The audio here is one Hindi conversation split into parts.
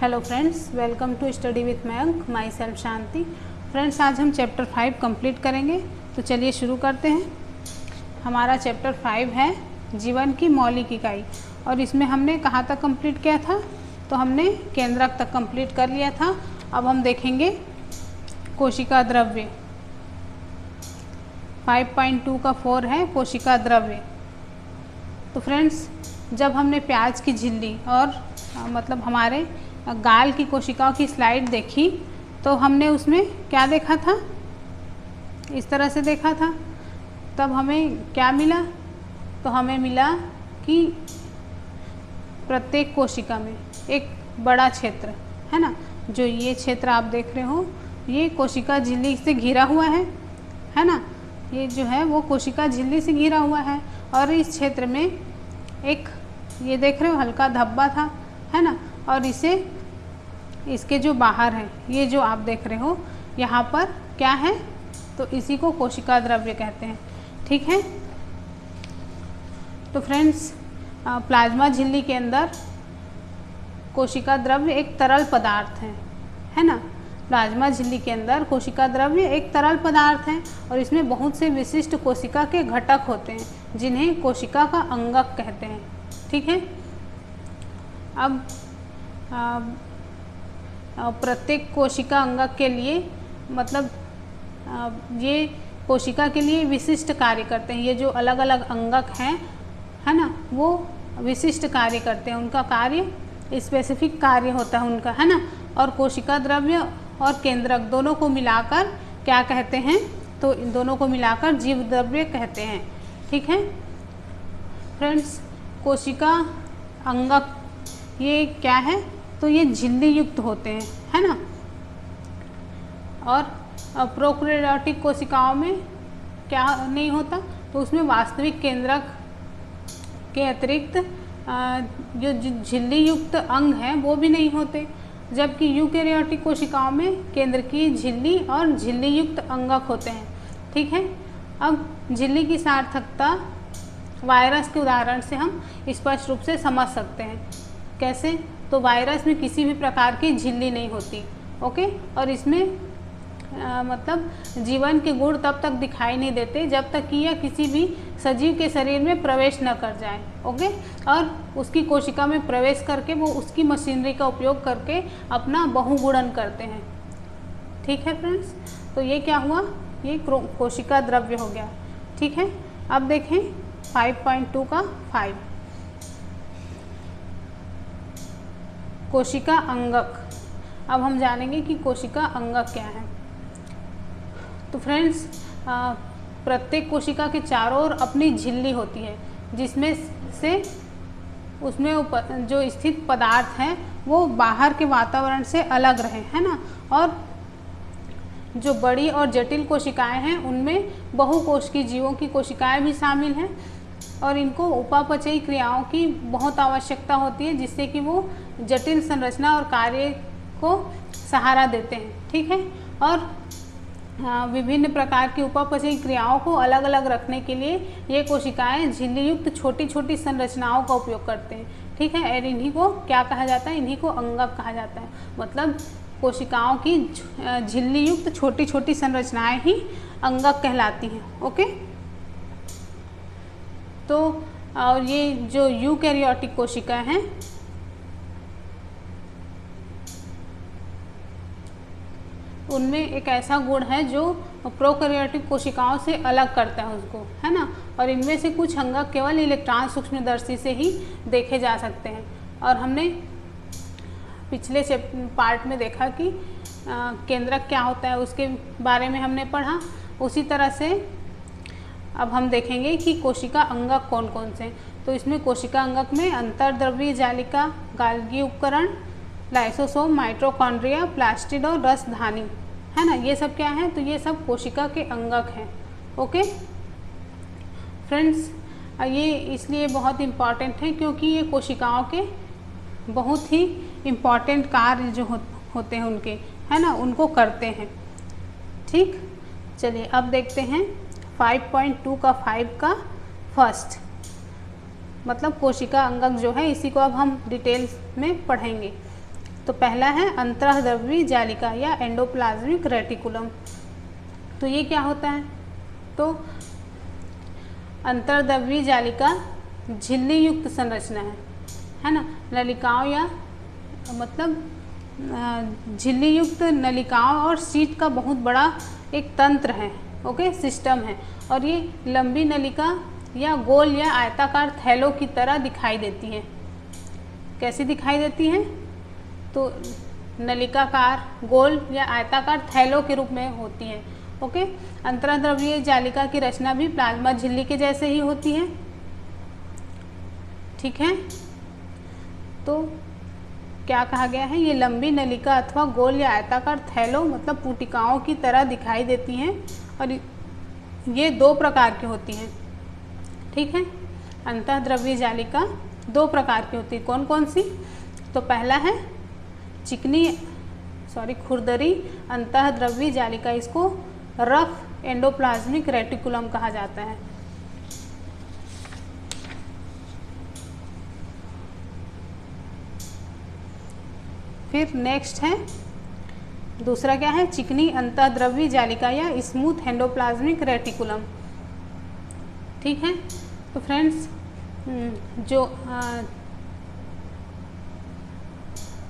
Hello friends, welcome to study with Mayank, myself Shanti. Friends, आज हम चैप्टर 5 कंप्लीट करेंगे, तो चलिए शुरू करते हैं। हमारा चैप्टर 5 है जीवन की मौलिक इकाई, और इसमें हमने कहाँ तक कंप्लीट किया था? तो हमने केंद्रक तक कंप्लीट कर लिया था। अब हम देखेंगे कोशिका द्रव्य। 5.2 का 4 है कोशिका द्रव्य। तो फ्रेंड्स, जब हमने प्याज की झिल्ली और मतलब हमारे गाल की कोशिकाओं की स्लाइड देखी, तो हमने उसमें क्या देखा था? इस तरह से देखा था। तब हमें क्या मिला? तो हमें मिला कि प्रत्येक कोशिका में एक बड़ा क्षेत्र है ना, जो ये क्षेत्र आप देख रहे हो, ये कोशिका झिल्ली से घिरा हुआ है ना। ये जो है वो कोशिका झिल्ली से घिरा हुआ है, और इस क्षेत्र में एक ये देख रहे हो हल्का धब्बा था, है ना। और इसके जो बाहर है, ये जो आप देख रहे हो यहाँ पर क्या है? तो इसी को कोशिका द्रव्य कहते हैं, ठीक है। तो फ्रेंड्स, प्लाज्मा झिल्ली के अंदर कोशिका द्रव्य एक तरल पदार्थ है ना। प्लाज्मा झिल्ली के अंदर कोशिका द्रव्य एक तरल पदार्थ है, और इसमें बहुत से विशिष्ट कोशिका के घटक होते हैं, जिन्हें कोशिका का अंगक कहते हैं, ठीक है। अब प्रत्येक कोशिका अंगक के लिए मतलब ये कोशिका के लिए विशिष्ट कार्य करते हैं। ये जो अलग अलग अंगक हैं, है ना, वो विशिष्ट कार्य करते हैं। उनका कार्य स्पेसिफिक कार्य होता है उनका, है ना। और कोशिका द्रव्य और केंद्रक दोनों को मिलाकर क्या कहते हैं? तो इन दोनों को मिलाकर जीव द्रव्य कहते हैं, ठीक है। फ्रेंड्स, कोशिका अंगक ये क्या है? तो ये झिल्ली युक्त होते हैं, है ना। और प्रोकैरियोटिक कोशिकाओं में क्या नहीं होता? तो उसमें वास्तविक केंद्रक के अतिरिक्त जो झिल्ली युक्त अंग हैं वो भी नहीं होते, जबकि यूकैरियोटिक कोशिकाओं में केंद्रकीय झिल्ली और झिल्ली युक्त अंगक होते हैं, ठीक है। अब झिल्ली की सार्थकता वायरस के उदाहरण से हम स्पष्ट रूप से समझ सकते हैं। कैसे? तो वायरस में किसी भी प्रकार की झिल्ली नहीं होती, ओके। और इसमें मतलब जीवन के गुण तब तक दिखाई नहीं देते जब तक कि यह किसी भी सजीव के शरीर में प्रवेश न कर जाए, ओके। और उसकी कोशिका में प्रवेश करके वो उसकी मशीनरी का उपयोग करके अपना बहुगुणन करते हैं, ठीक है फ्रेंड्स। तो ये क्या हुआ? ये कोशिका द्रव्य हो गया, ठीक है। अब देखें 5.2 का 5 कोशिका अंगक। अब हम जानेंगे कि कोशिका अंगक क्या है। तो फ्रेंड्स, प्रत्येक कोशिका के चारों ओर अपनी झिल्ली होती है, जिसमें से उसमें जो स्थित पदार्थ हैं वो बाहर के वातावरण से अलग रहे, है ना। और जो बड़ी और जटिल कोशिकाएं हैं उनमें बहुकोशिकीय जीवों की कोशिकाएं भी शामिल हैं, और इनको उपापचयी क्रियाओं की बहुत आवश्यकता होती है, जिससे कि वो जटिल संरचना और कार्य को सहारा देते हैं, ठीक है। और विभिन्न प्रकार की उपापचयी क्रियाओं को अलग अलग रखने के लिए ये कोशिकाएं झिल्ली युक्त छोटी छोटी संरचनाओं का उपयोग करते हैं, ठीक है। और इन्हीं को क्या कहा जाता है? इन्हीं को अंगक कहा जाता है। मतलब कोशिकाओं की झिल्ली युक्त छोटी छोटी संरचनाएं ही अंगक कहलाती हैं, ओके। तो और ये जो यूकैरियोटिक कोशिका हैं, उनमें एक ऐसा गुण है जो प्रोकैरियोटिक कोशिकाओं से अलग करता है उसको, है ना। और इनमें से कुछ अंगक केवल इलेक्ट्रॉन सूक्ष्मदर्शी से ही देखे जा सकते हैं। और हमने पिछले पार्ट में देखा कि केंद्रक क्या होता है, उसके बारे में हमने पढ़ा। उसी तरह से अब हम देखेंगे कि कोशिका अंगक कौन कौन से हैं। तो इसमें कोशिका अंगक में अंतर्द्रव्यीय जालिका, गाल्गी उपकरण, लाइसोसोम, माइटोकॉन्ड्रिया, प्लास्टिड और रसधानी, है ना। ये सब क्या है? तो ये सब कोशिका के अंगक हैं, ओके फ्रेंड्स। ये इसलिए बहुत इम्पॉर्टेंट है क्योंकि ये कोशिकाओं के बहुत ही इम्पॉर्टेंट कार्य जो होते हैं उनके, है ना, उनको करते हैं, ठीक। चलिए अब देखते हैं 5.2 का 5 का फर्स्ट, मतलब कोशिका अंगक जो है, इसी को अब हम डिटेल्स में पढ़ेंगे। तो पहला है अंतःद्रव्यी जालिका या एंडोप्लाज्मिक रेटिकुलम। तो ये क्या होता है? तो अंतर्द्रव्यी जालिका झिल्ली युक्त संरचना है ना, नलिकाओं या मतलब झिल्ली युक्त नलिकाओं और सीट का बहुत बड़ा एक तंत्र है, ओके, सिस्टम है। और ये लंबी नलिका या गोल या आयताकार थैलों की तरह दिखाई देती हैं। कैसी दिखाई देती हैं? तो नलिकाकार, गोल या आयताकार थैलों के रूप में होती हैं, ओके। अंतर्द्रव्यीय जालिका की रचना भी प्लाज्मा झिल्ली के जैसे ही होती है, ठीक है। तो क्या कहा गया है? ये लंबी नलिका अथवा गोल या आयताकार थैलों मतलब पुटिकाओं की तरह दिखाई देती हैं और ये 2 प्रकार की होती हैं, ठीक है। अंतःद्रव्यीय जालिका 2 प्रकार की होती है। कौन कौन सी? तो पहला है खुरदरी अंतःद्रव्यीय जालिका, इसको रफ एंडोप्लाज्मिक रेटिकुलम कहा जाता है। फिर नेक्स्ट है दूसरा क्या है? चिकनी अंतःद्रव्यीय जालिका या स्मूथ एंडोप्लाज्मिक रेटिकुलम, ठीक है। तो फ्रेंड्स जो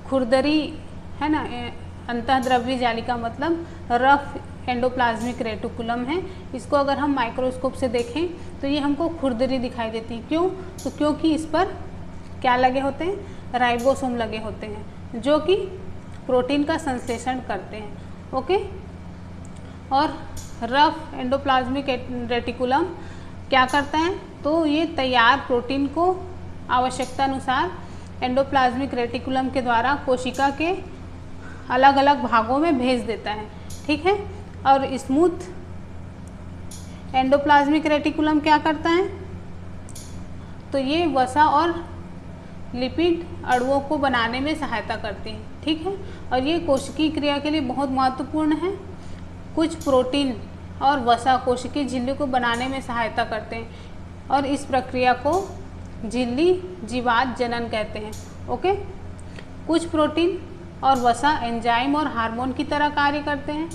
खुरदरी है ना, अंतःद्रव्यीय जालिका मतलब रफ एंडोप्लाज्मिक रेटिकुलम है। इसको अगर हम माइक्रोस्कोप से देखें तो ये हमको खुरदरी दिखाई देती है। क्यों? तो क्योंकि इस पर क्या लगे होते हैं? राइबोसोम लगे होते हैं जो कि प्रोटीन का संश्लेषण करते हैं, ओके। और रफ एंडोप्लाज्मिक रेटिकुलम क्या करता है? तो ये तैयार प्रोटीन को आवश्यकता अनुसार एंडोप्लाज्मिक रेटिकुलम के द्वारा कोशिका के अलग अलग भागों में भेज देता है, ठीक है। और स्मूथ एंडोप्लाज्मिक रेटिकुलम क्या करता है? तो ये वसा और लिपिड अणुओं को बनाने में सहायता करती है, ठीक है। और ये कोशिकीय क्रिया के लिए बहुत महत्वपूर्ण है। कुछ प्रोटीन और वसा कोशिकीय झिल्ली को बनाने में सहायता करते हैं और इस प्रक्रिया को झिल्ली जीवात जनन कहते हैं, ओके। कुछ प्रोटीन और वसा एंजाइम और हार्मोन की तरह कार्य करते हैं।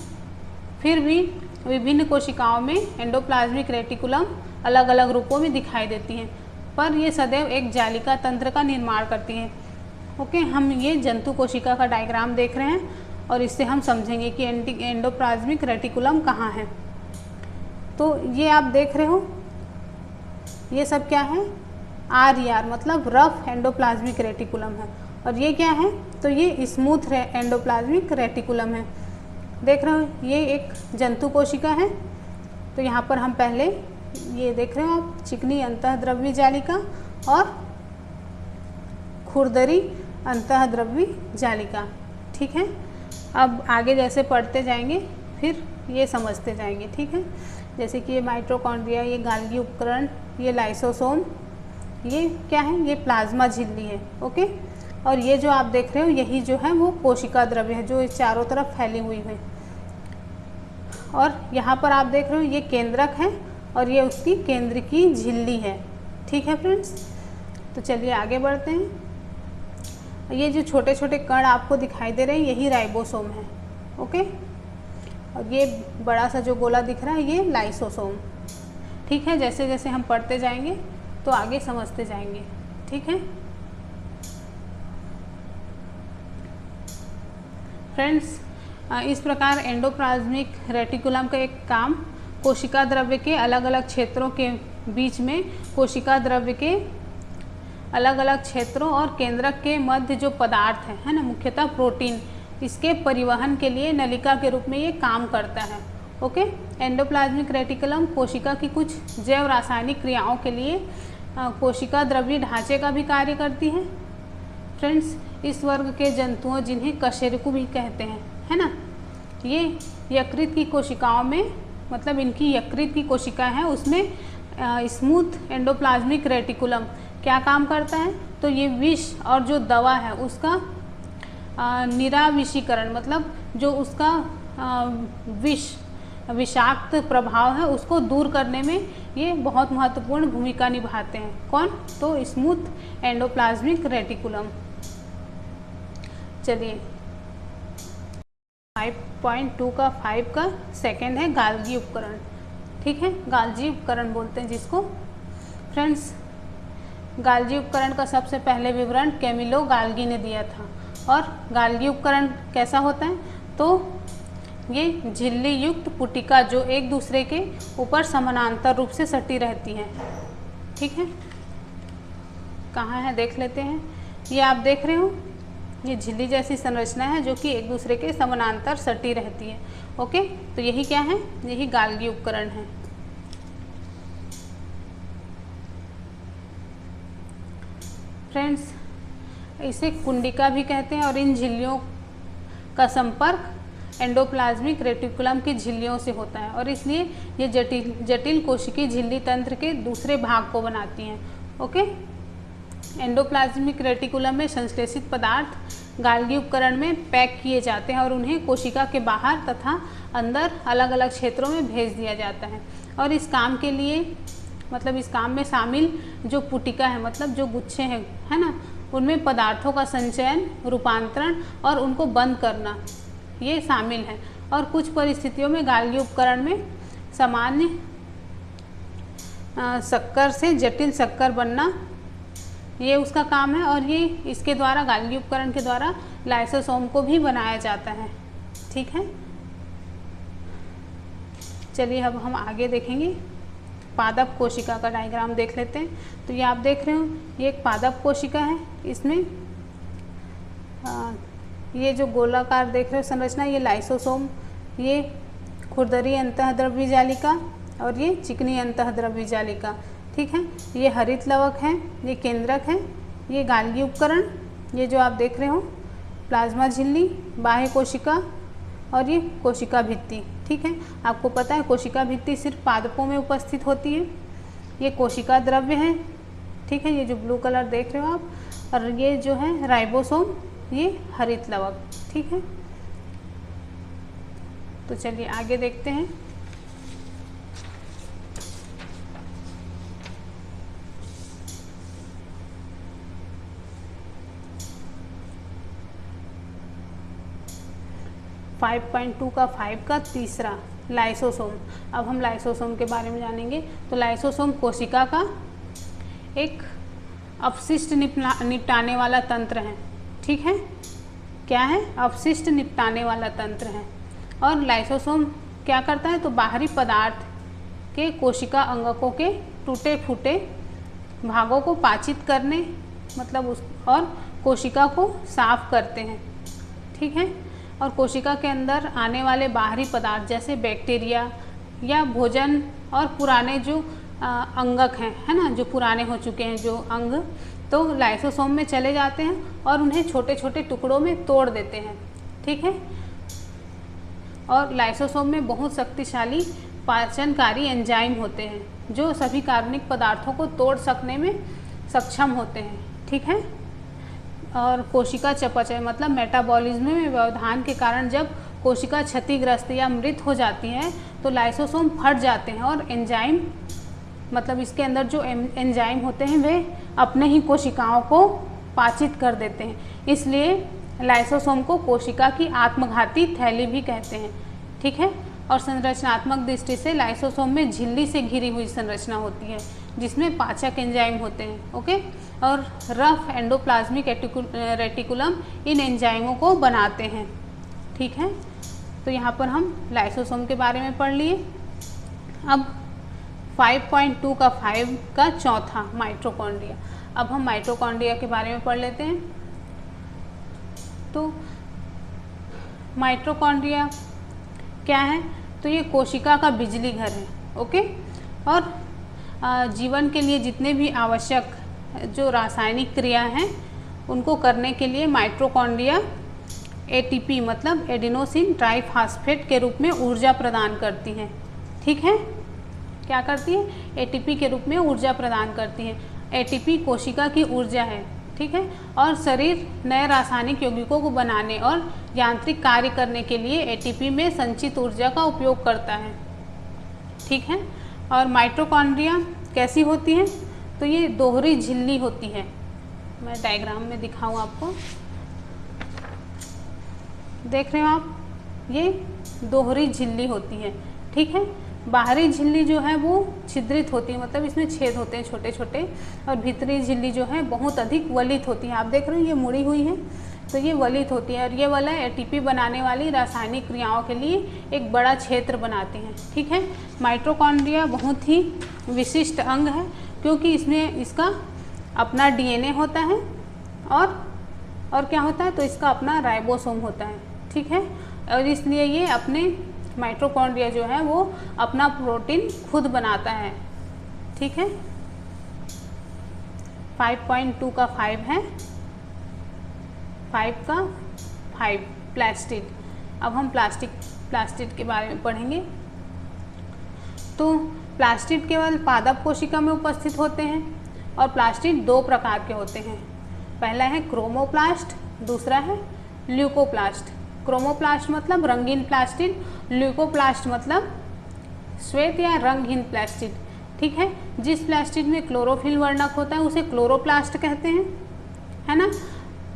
फिर भी विभिन्न कोशिकाओं में एंडोप्लाज्मिक रेटिकुलम अलग अलग रूपों में दिखाई देती हैं, पर ये सदैव एक जालिका तंत्र का निर्माण करती हैं, ओके। हम ये जंतु कोशिका का डायग्राम देख रहे हैं और इससे हम समझेंगे कि एंडोप्लाज्मिक रेटिकुलम कहाँ है। तो ये आप देख रहे हो, ये सब क्या है? RER मतलब रफ एंडोप्लाज्मिक रेटिकुलम है। और ये क्या है? तो ये स्मूथ एंडोप्लाज्मिक रेटिकुलम है। देख रहे हो, ये एक जंतु कोशिका है। तो यहाँ पर हम पहले ये देख रहे हो आप, चिकनी अंतःद्रव्यी जालिका और खुरदरी अंतःद्रव्यी जालिका, ठीक है। अब आगे जैसे पढ़ते जाएंगे फिर ये समझते जाएंगे, ठीक है। जैसे कि ये माइटोकॉन्ड्रिया, ये गाल्गी उपकरण, ये लाइसोसोम, ये क्या है? ये प्लाज्मा झिल्ली है, ओके। और ये जो आप देख रहे हो यही जो है वो कोशिका द्रव्य है जो इस चारों तरफ फैली हुई है। और यहाँ पर आप देख रहे हो ये केंद्रक है और ये उसकी केंद्र की झिल्ली है, ठीक है फ्रेंड्स। तो चलिए आगे बढ़ते हैं। ये जो छोटे छोटे कण आपको दिखाई दे रहे हैं यही राइबोसोम है, ओके। और ये बड़ा सा जो गोला दिख रहा है ये लाइसोसोम, ठीक है। जैसे जैसे हम पढ़ते जाएंगे तो आगे समझते जाएंगे, ठीक है फ्रेंड्स। इस प्रकार एंडोप्लाज्मिक रेटिकुलम का एक काम कोशिका द्रव्य के अलग अलग क्षेत्रों के बीच में कोशिका द्रव्य के अलग अलग क्षेत्रों और केंद्रक के मध्य जो पदार्थ है ना, मुख्यतः प्रोटीन, इसके परिवहन के लिए नलिका के रूप में ये काम करता है, ओके। एंडोप्लाज्मिक रेटिकुलम कोशिका की कुछ जैव रासायनिक क्रियाओं के लिए कोशिका द्रव्य ढांचे का भी कार्य करती है। फ्रेंड्स, इस वर्ग के जंतुओं जिन्हें कशेरुकी भी कहते हैं, है ना, ये यकृत की कोशिकाओं में मतलब इनकी यकृत की कोशिका है उसमें स्मूथ एंडोप्लाज्मिक रेटिकुलम क्या काम करता है? तो ये विष और जो दवा है उसका निराविषीकरण मतलब जो उसका विषाक्त प्रभाव है उसको दूर करने में ये बहुत महत्वपूर्ण भूमिका निभाते हैं। कौन? तो स्मूथ एंडोप्लाज्मिक रेटिकुलम। चलिए 5.2 का 5 का सेकेंड है गाल्गी उपकरण। ठीक है, गाल्गी उपकरण बोलते हैं जिसको। फ्रेंड्स, गाल्गी उपकरण का सबसे पहले विवरण कैमिलो गाल्गी ने दिया था। और गाल्गी उपकरण कैसा होता है, तो ये झिल्ली युक्त पुटिका जो एक दूसरे के ऊपर समानांतर रूप से सटी रहती हैं। ठीक है, कहाँ है देख लेते हैं। ये आप देख रहे हो, ये झिल्ली जैसी संरचना है जो कि एक दूसरे के समानांतर सटी रहती है। ओके, तो यही क्या है, यही गाल्गी उपकरण है। फ्रेंड्स, इसे कुंडिका भी कहते हैं और इन झिल्लियों का संपर्क एंडोप्लाज्मिक रेटिकुलम की झिल्लियों से होता है और इसलिए ये जटिल कोशिकीय झिल्ली तंत्र के दूसरे भाग को बनाती हैं। ओके, एंडोप्लाज्मिक रेटिकुलम में संश्लेषित पदार्थ गाल्गी उपकरण में पैक किए जाते हैं और उन्हें कोशिका के बाहर तथा अंदर अलग अलग क्षेत्रों में भेज दिया जाता है। और इस काम के लिए इस काम में शामिल जो पुटिका है, मतलब जो गुच्छे हैं, है ना, उनमें पदार्थों का संचयन, रूपांतरण और उनको बंद करना ये शामिल है। और कुछ परिस्थितियों में गाल्गी उपकरण में सामान्य शक्कर से जटिल शक्कर बनना ये उसका काम है। और ये इसके द्वारा, गाल्गी उपकरण के द्वारा लाइसोसोम को भी बनाया जाता है। ठीक है, चलिए अब हम आगे देखेंगे। पादप कोशिका का डायग्राम देख लेते हैं। तो ये आप देख रहे हो, ये एक पादप कोशिका है। इसमें ये जो गोलाकार देख रहे हो संरचना, ये लाइसोसोम, ये खुरदरी अंतःद्रव्य जालिका और ये चिकनी अंतःद्रव्य जालिका। ठीक है, ये हरित लवक है, ये केंद्रक है, ये गाल्गी उपकरण, ये जो आप देख रहे हो प्लाज्मा झिल्ली, बाह्य कोशिका और ये कोशिका भित्ति। ठीक है, आपको पता है कोशिका भित्ति सिर्फ पादपों में उपस्थित होती है। ये कोशिका द्रव्य है। ठीक है, ये जो ब्लू कलर देख रहे हो आप, और ये जो है राइबोसोम, ये हरित लवक। ठीक है, तो चलिए आगे देखते हैं। फाइव 5.2 का 5 का तीसरा लाइसोसोम। अब हम लाइसोसोम के बारे में जानेंगे। तो लाइसोसोम कोशिका का एक अपशिष्ट निपटाने वाला तंत्र है। ठीक है, क्या है, अपशिष्ट निपटाने वाला तंत्र है। और लाइसोसोम क्या करता है, तो बाहरी पदार्थ के कोशिका अंगकों के टूटे फूटे भागों को पाचित करने और कोशिका को साफ करते हैं। ठीक है, और कोशिका के अंदर आने वाले बाहरी पदार्थ जैसे बैक्टीरिया या भोजन और पुराने जो अंगक हैं, है ना, जो पुराने हो चुके हैं जो अंग, तो लाइसोसोम में चले जाते हैं और उन्हें छोटे छोटे टुकड़ों में तोड़ देते हैं। ठीक है, और लाइसोसोम में बहुत शक्तिशाली पाचनकारी एंजाइम होते हैं जो सभी कार्बनिक पदार्थों को तोड़ सकने में सक्षम होते हैं। ठीक है, और कोशिका चयापचय मेटाबॉलिज्म में व्यवधान के कारण जब कोशिका क्षतिग्रस्त या मृत हो जाती है तो लाइसोसोम फट जाते हैं और एंजाइम इसके अंदर जो एंजाइम होते हैं वे अपने ही कोशिकाओं को पाचित कर देते हैं। इसलिए लाइसोसोम को कोशिका की आत्मघाती थैली भी कहते हैं। ठीक है, और संरचनात्मक दृष्टि से लाइसोसोम में झिल्ली से घिरी हुई संरचना होती है जिसमें पाचक एंजाइम होते हैं। ओके, और रफ एंडोप्लाज्मिक रेटिकुलम इन एंजाइमों को बनाते हैं। ठीक है, तो यहाँ पर हम लाइसोसोम के बारे में पढ़ लिए। अब 5.2 का 5 का चौथा माइटोकॉन्ड्रिया। अब हम माइटोकॉन्ड्रिया के बारे में पढ़ लेते हैं। तो माइटोकॉन्ड्रिया क्या है, तो ये कोशिका का बिजली घर है। ओके, और जीवन के लिए जितने भी आवश्यक जो रासायनिक क्रिया हैं उनको करने के लिए माइटोकॉन्ड्रिया ATP एडिनोसिन ट्राइफॉस्फेट के रूप में ऊर्जा प्रदान करती हैं। ठीक है, क्या करती है, ATP के रूप में ऊर्जा प्रदान करती है। ATP कोशिका की ऊर्जा है। ठीक है, और शरीर नए रासायनिक यौगिकों को बनाने और यांत्रिक कार्य करने के लिए ATP में संचित ऊर्जा का उपयोग करता है। ठीक है, और माइटोकॉन्ड्रिया कैसी होती है, तो ये दोहरी झिल्ली होती है। मैं डायग्राम में दिखाऊं आपको। देख रहे हो आप, ये दोहरी झिल्ली होती है, ठीक है। बाहरी झिल्ली जो है वो छिद्रित होती है, मतलब इसमें छेद होते हैं छोटे छोटे, और भीतरी झिल्ली जो है बहुत अधिक वलित होती है। आप देख रहे हो ये मुड़ी हुई है, तो ये वलित होती है, और ये वाला एटीपी बनाने वाली रासायनिक क्रियाओं के लिए एक बड़ा क्षेत्र बनाती हैं, ठीक है। माइटोकॉन्ड्रिया बहुत ही विशिष्ट अंग है, क्योंकि इसमें इसका अपना डीएनए होता है और क्या होता है, तो इसका अपना राइबोसोम होता है, ठीक है। और इसलिए ये अपने माइटोकॉन्ड्रिया जो है वो अपना प्रोटीन खुद बनाता है, ठीक है। 5.2 का 5 है, 5 का 5 प्लास्टिड। अब हम प्लास्टिड के बारे में पढ़ेंगे। तो प्लास्टिड केवल पादप कोशिका में उपस्थित होते हैं, और प्लास्टिड दो प्रकार के होते हैं। पहला है क्रोमोप्लास्ट, दूसरा है ल्यूकोप्लास्ट। क्रोमोप्लास्ट मतलब रंगीन प्लास्टिड, ल्यूकोप्लास्ट मतलब श्वेत या रंगहीन प्लास्टिड, ठीक है। जिस प्लास्टिड में क्लोरोफिल वर्णक होता है उसे क्लोरोप्लास्ट कहते हैं, है ना।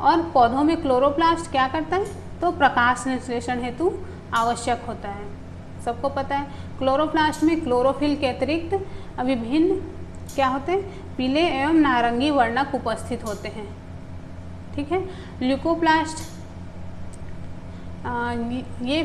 और पौधों में क्लोरोप्लास्ट क्या करता है, तो प्रकाश संश्लेषण हेतु आवश्यक होता है, सबको पता है। क्लोरोप्लास्ट में क्लोरोफिल के अतिरिक्त विभिन्न क्या होते हैं, पीले एवं नारंगी वर्णक उपस्थित होते हैं, ठीक है। ल्यूकोप्लास्ट ये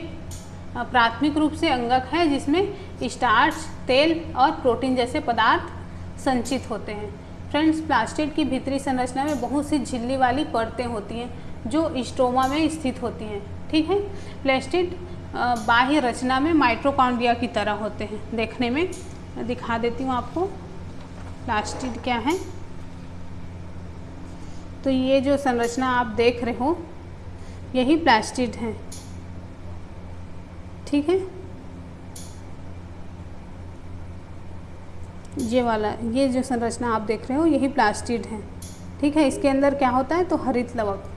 प्राथमिक रूप से अंगक है जिसमें स्टार्च, तेल और प्रोटीन जैसे पदार्थ संचित होते हैं। फ्रेंड्स, प्लास्टिड की भीतरी संरचना में बहुत सी झिल्ली वाली परतें होती हैं जो स्ट्रोमा में स्थित होती हैं, ठीक है। प्लास्टिड बाह्य रचना में माइटोकॉन्ड्रिया की तरह होते हैं। देखने में दिखा देती हूँ आपको प्लास्टिड क्या है। तो ये जो संरचना आप देख रहे हो यही प्लास्टिड है, ठीक है। ये वाला, ये जो संरचना आप देख रहे हो यही प्लास्टिड है, ठीक है। इसके अंदर क्या होता है, तो हरित लवक।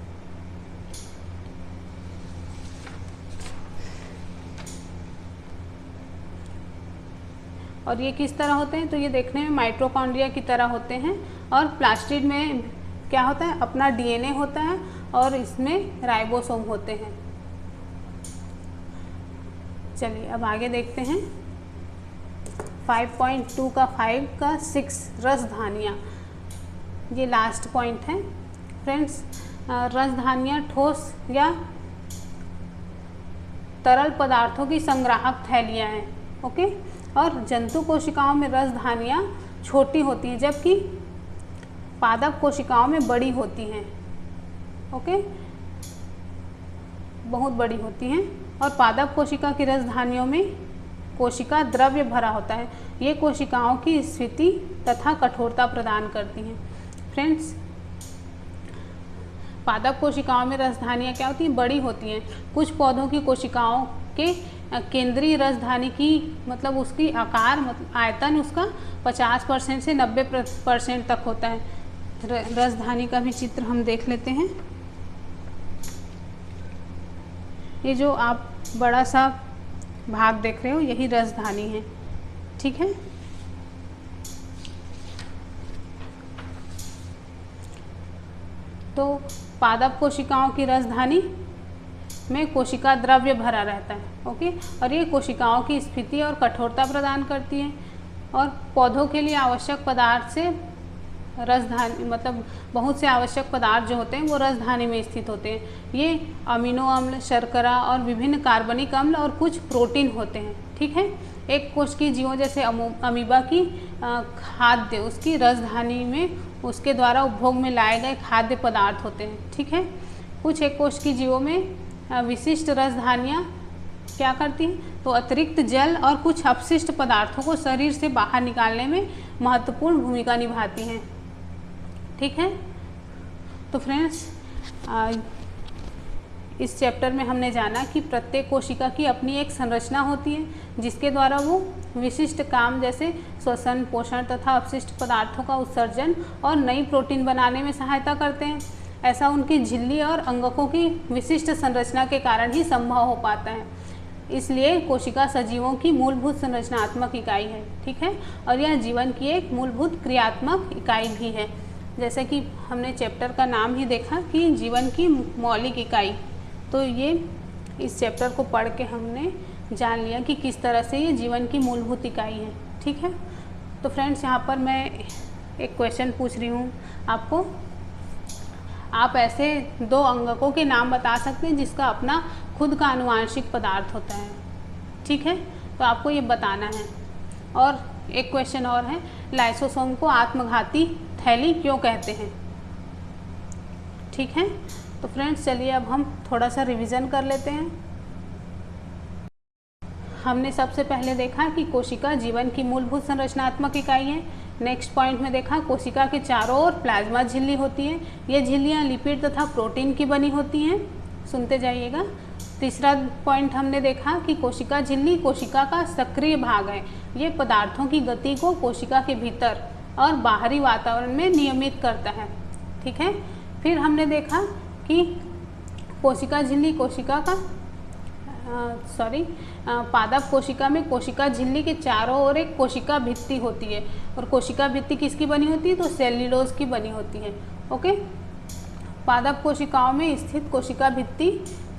और ये किस तरह होते हैं, तो ये देखने में माइटोकॉन्ड्रिया की तरह होते हैं। और प्लास्टिड में क्या होता है, अपना डीएनए होता है और इसमें राइबोसोम होते हैं। चलिए अब आगे देखते हैं। 5.2 का 5 का 6 रसधानियाँ, ये लास्ट पॉइंट है फ्रेंड्स। रसधानियाँ ठोस या तरल पदार्थों की संग्राहक थैलियाँ हैं, ओके। और जंतु कोशिकाओं में रसधानियाँ छोटी होती हैं, जबकि पादप कोशिकाओं में बड़ी होती हैं, ओके, बहुत बड़ी होती हैं। और पादप कोशिका की रसधानियों में कोशिका द्रव्य भरा होता है। ये कोशिकाओं की स्फीति तथा कठोरता प्रदान करती हैं। फ्रेंड्स, पादप कोशिकाओं में रसधानियाँ क्या होती हैं, बड़ी होती हैं। कुछ पौधों की कोशिकाओं के केंद्रीय रसधानी की मतलब उसकी आकार मतलब आयतन उसका 50% से 90% तक होता है। रसधानी का भी चित्र हम देख लेते हैं। ये जो आप बड़ा सा भाग देख रहे हो यही रसधानी है, ठीक है। तो पादप कोशिकाओं की रसधानी में कोशिका द्रव्य भरा रहता है, ओके। और ये कोशिकाओं की स्फीति और कठोरता प्रदान करती है। और पौधों के लिए आवश्यक पदार्थ से रसधानी मतलब बहुत से आवश्यक पदार्थ जो होते हैं वो रसधानी में स्थित होते हैं। ये अमीनो अम्ल, शर्करा और विभिन्न कार्बनिक अम्ल और कुछ प्रोटीन होते हैं, ठीक है। एक कोशिकीय जीवों जैसे अमीबा की खाद्य उसकी रसधानी में उसके द्वारा उपभोग में लाए गए खाद्य पदार्थ होते हैं, ठीक है। कुछ एक कोशिकीय जीवों में विशिष्ट रसधानियाँ क्या करती हैं, तो अतिरिक्त जल और कुछ अपशिष्ट पदार्थों को शरीर से बाहर निकालने में महत्वपूर्ण भूमिका निभाती हैं, ठीक है। तो फ्रेंड्स, इस चैप्टर में हमने जाना कि प्रत्येक कोशिका की अपनी एक संरचना होती है जिसके द्वारा वो विशिष्ट काम जैसे श्वसन, पोषण तथा अपशिष्ट पदार्थों का उत्सर्जन और नई प्रोटीन बनाने में सहायता करते हैं। ऐसा उनकी झिल्ली और अंगकों की विशिष्ट संरचना के कारण ही संभव हो पाता है। इसलिए कोशिका सजीवों की मूलभूत संरचनात्मक इकाई है, ठीक है। और यह जीवन की एक मूलभूत क्रियात्मक इकाई भी है। जैसे कि हमने चैप्टर का नाम ही देखा कि जीवन की मौलिक इकाई, तो ये इस चैप्टर को पढ़ के हमने जान लिया कि किस तरह से ये जीवन की मूलभूत इकाई है। ठीक है, तो फ्रेंड्स यहाँ पर मैं एक क्वेश्चन पूछ रही हूँ आपको। आप ऐसे 2 अंगकों के नाम बता सकते हैं जिसका अपना खुद का आनुवांशिक पदार्थ होता है। ठीक है, तो आपको ये बताना है। और एक क्वेश्चन और है, लाइसोसोम को आत्मघाती थैली क्यों कहते हैं। ठीक है, तो फ्रेंड्स चलिए अब हम थोड़ा सा रिवीजन कर लेते हैं। हमने सबसे पहले देखा कि कोशिका जीवन की मूलभूत संरचनात्मक इकाई है। नेक्स्ट पॉइंट में देखा कोशिका के चारों ओर प्लाज्मा झिल्ली होती है। ये झिल्लियाँ लिपिड तथा प्रोटीन की बनी होती हैं। सुनते जाइएगा। तीसरा पॉइंट हमने देखा कि कोशिका झिल्ली कोशिका का सक्रिय भाग है। ये पदार्थों की गति को कोशिका के भीतर और बाहरी वातावरण में नियमित करता है। ठीक है, फिर हमने देखा कि कोशिका झिल्ली कोशिका का पादप कोशिका में कोशिका झिल्ली के चारों ओर एक कोशिका भित्ति होती है। और कोशिका भित्ति किसकी बनी होती है, तो सेल्यूलोज की बनी होती है। ओके, पादप कोशिकाओं में स्थित कोशिका भित्ति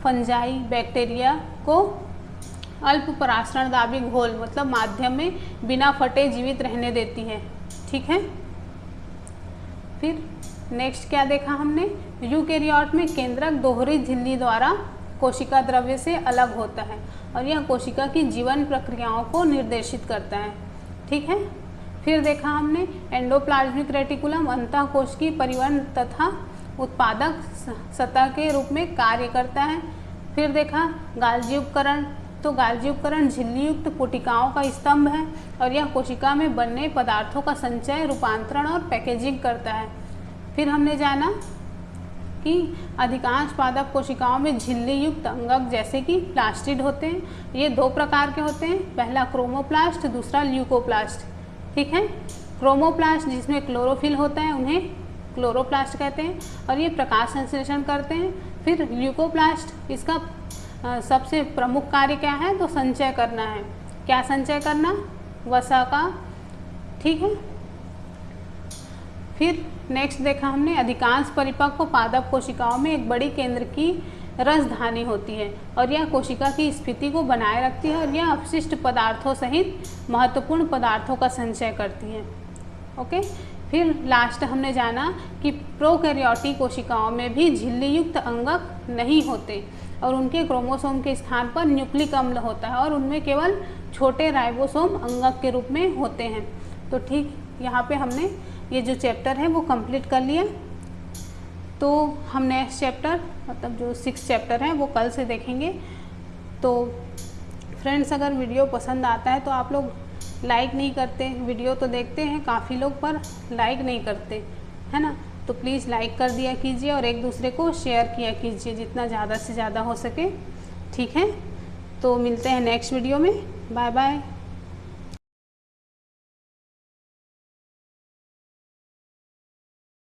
फंजाई बैक्टीरिया को अल्प पराशरणदाबी घोल मतलब माध्यम में बिना फटे जीवित रहने देती है। ठीक है, फिर नेक्स्ट क्या देखा हमने, यूकेरियोट में केंद्रक दोहरी झिल्ली द्वारा कोशिका द्रव्य से अलग होता है और यह कोशिका की जीवन प्रक्रियाओं को निर्देशित करता है। ठीक है, फिर देखा हमने एंडोप्लाज्मिक रेटिकुलम अंतःकोश की परिवहन तथा उत्पादक सतह के रूप में कार्य करता है। फिर देखा गाल्जी उपकरण, तो गाल्जी उपकरण झिल्ली युक्त पुटिकाओं का स्तंभ है और यह कोशिका में बनने पदार्थों का संचय, रूपांतरण और पैकेजिंग करता है। फिर हमने जाना कि अधिकांश पादप कोशिकाओं में झिल्ली युक्त अंगक जैसे कि प्लास्टिड होते हैं। ये 2 प्रकार के होते हैं, पहला क्रोमोप्लास्ट, दूसरा ल्यूकोप्लास्ट। ठीक है, क्रोमोप्लास्ट जिसमें क्लोरोफिल होता है उन्हें क्लोरोप्लास्ट कहते हैं और ये प्रकाश संश्लेषण करते हैं। फिर ल्यूकोप्लास्ट, इसका सबसे प्रमुख कार्य क्या है, तो संचय करना है। क्या संचय करना, वसा का। ठीक है, फिर नेक्स्ट देखा हमने अधिकांश परिपक्व पादप कोशिकाओं में एक बड़ी केंद्र की रसधानी होती है और यह कोशिका की स्थिति को बनाए रखती है और यह अपशिष्ट पदार्थों सहित महत्वपूर्ण पदार्थों का संचय करती है। ओके, फिर लास्ट हमने जाना कि प्रोकैरियोटिक कोशिकाओं में भी झिल्ली युक्त अंगक नहीं होते और उनके क्रोमोसोम के स्थान पर न्यूक्लिक अम्ल होता है और उनमें केवल छोटे राइबोसोम अंगक के रूप में होते हैं। तो ठीक यहाँ पे हमने ये जो चैप्टर है वो कंप्लीट कर लिया। तो हम नेक्स्ट चैप्टर मतलब जो 6 चैप्टर है वो कल से देखेंगे। तो फ्रेंड्स अगर वीडियो पसंद आता है तो आप लोग लाइक नहीं करते, वीडियो तो देखते हैं काफ़ी लोग पर लाइक नहीं करते, है ना। तो प्लीज़ लाइक कर दिया कीजिए और एक दूसरे को शेयर किया कीजिए जितना ज़्यादा से ज़्यादा हो सके। ठीक है, तो मिलते हैं नेक्स्ट वीडियो में। Bye bye.